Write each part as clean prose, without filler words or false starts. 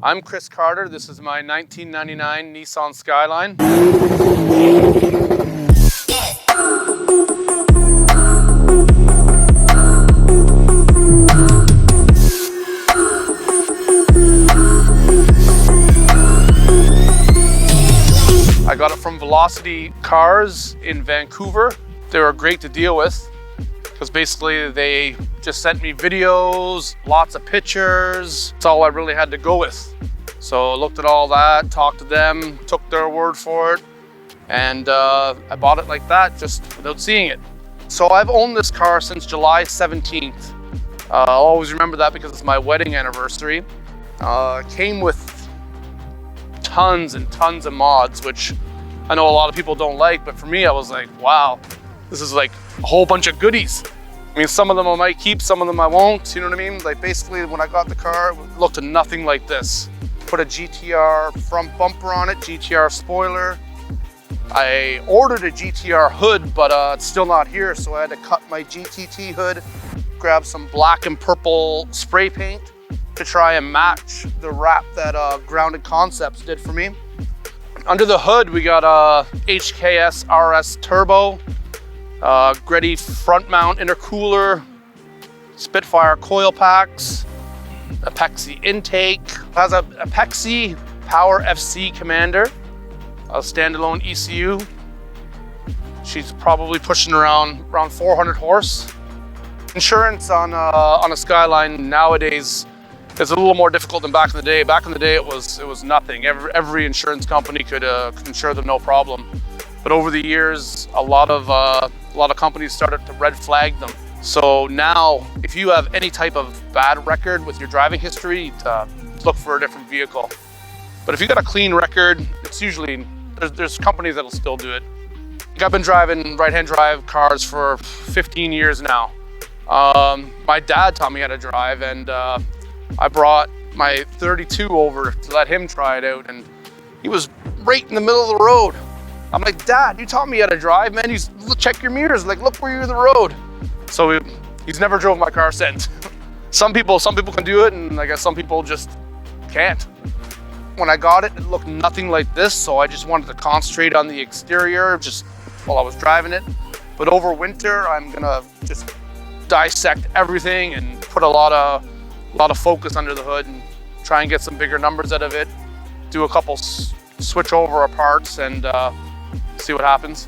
I'm Chris Carter. This is my 1999 Nissan Skyline. I got it from Velocity Cars in Vancouver. They were great to deal with because basically they just sent me videos, lots of pictures. That's all I really had to go with. So I looked at all that, talked to them, took their word for it, and I bought it like that, just without seeing it. So I've owned this car since July 17th. I'll always remember that because it's my wedding anniversary. It came with tons and tons of mods, which I know a lot of people don't like, but for me, I was like, wow, this is like a whole bunch of goodies. I mean, some of them I might keep, some of them I won't, you know what I mean? Like basically when I got the car, it looked nothing like this. Put a GTR front bumper on it, GTR spoiler. I ordered a GTR hood, but it's still not here, so I had to cut my GTT hood, grab some black and purple spray paint to try and match the wrap that Grounded Concepts did for me. Under the hood, we got a HKS RS turbo, Greddy front mount intercooler, Spitfire coil packs, Apexi intake. It has a Apexi Power FC Commander, a standalone ECU. She's probably pushing around 400 horse. Insurance on a Skyline nowadays is a little more difficult than back in the day. Back in the day, it was nothing. Every insurance company could insure them no problem. But over the years, a lot of companies started to red flag them. So now, if you have any type of bad record with your driving history, look for a different vehicle. But if you got a clean record, it's usually there's companies that'll still do it. I've been driving right-hand drive cars for 15 years now. My dad taught me how to drive, and I brought my 32 over to let him try it out, and he was right in the middle of the road. I'm like, Dad, you taught me how to drive, man. Check your mirrors, like look where you're in the road. So he's never drove my car since. Some people can do it, and I guess some people just can't. When I got it, it looked nothing like this, so I just wanted to concentrate on the exterior just while I was driving it. But over winter, I'm gonna just dissect everything and put a lot of focus under the hood and try and get some bigger numbers out of it. Do a couple switch over parts and see what happens.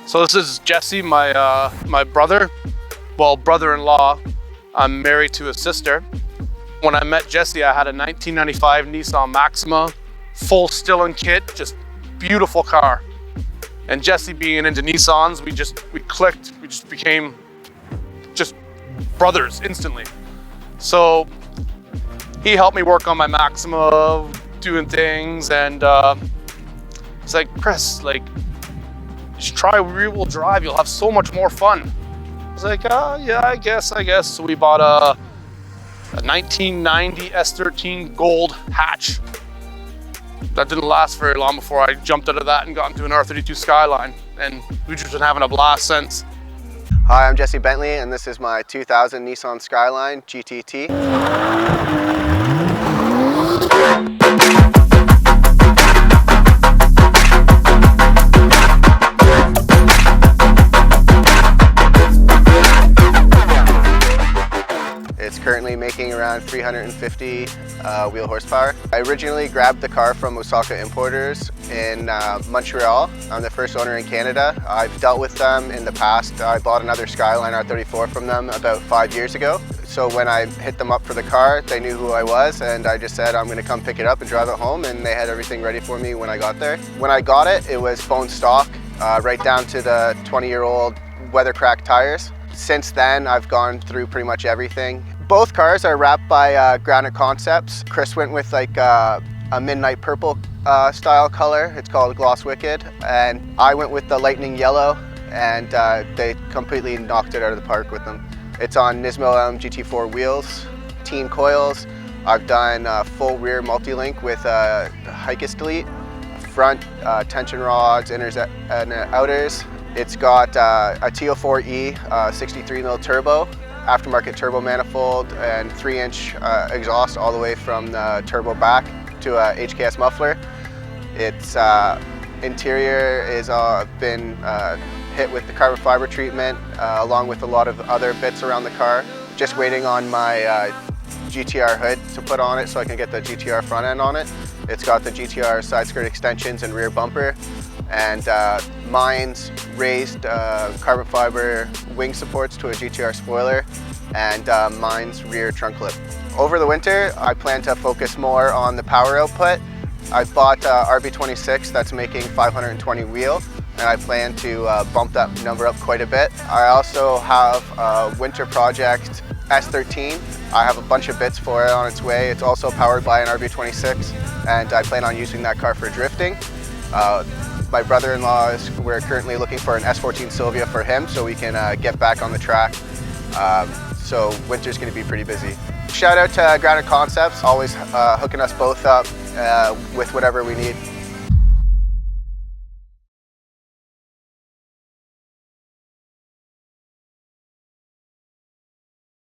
So this is Jesse, my brother, well, brother-in-law. I'm married to his sister. When I met Jesse, I had a 1995 Nissan Maxima, full Stillen kit, just beautiful car. And Jesse being into Nissans, we clicked, we just became just brothers instantly. So he helped me work on my Maxima, doing things, and he's like, Chris, like, you should try rear-wheel drive. You'll have so much more fun. I was like, yeah, I guess. So we bought a 1990 S13 Gold hatch. That didn't last very long before I jumped out of that and got into an R32 Skyline, and we've just been having a blast since. Hi, I'm Jesse Bentley, and this is my 2000 Nissan Skyline GTT. It's currently making around 350 wheel horsepower. I originally grabbed the car from Osaka Importers in Montreal. I'm the first owner in Canada. I've dealt with them in the past. I bought another Skyline R34 from them about 5 years ago. So when I hit them up for the car, they knew who I was, and I just said I'm going to come pick it up and drive it home, and they had everything ready for me when I got there. When I got it, it was bone stock, right down to the 20-year-old weather-cracked tires. Since then, I've gone through pretty much everything. Both cars are wrapped by Grounded Concepts. Chris went with like a midnight purple style color. It's called Gloss Wicked. And I went with the lightning yellow, and they completely knocked it out of the park with them. It's on Nismo GT4 wheels, teen coils. I've done full rear multi-link with Hikis delete, front tension rods, inners and outers. It's got a T04E 63mm turbo, aftermarket turbo manifold and 3-inch exhaust all the way from the turbo back to a HKS muffler. Its interior is been hit with the carbon fiber treatment along with a lot of other bits around the car. Just waiting on my GTR hood to put on it so I can get the GTR front end on it. It's got the GTR side skirt extensions and rear bumper, and mine's raised carbon fiber wing supports to a GTR spoiler, and mine's rear trunk clip. Over the winter, I plan to focus more on the power output. I bought RB26 that's making 520 wheel, and I plan to bump that number up quite a bit. I also have a winter project S13. I have a bunch of bits for it on its way. It's also powered by an RB26, and I plan on using that car for drifting. My brother-in-law, we're currently looking for an S14 Sylvia for him so we can get back on the track. So winter's going to be pretty busy. Shout out to Grounded Concepts, always hooking us both up with whatever we need.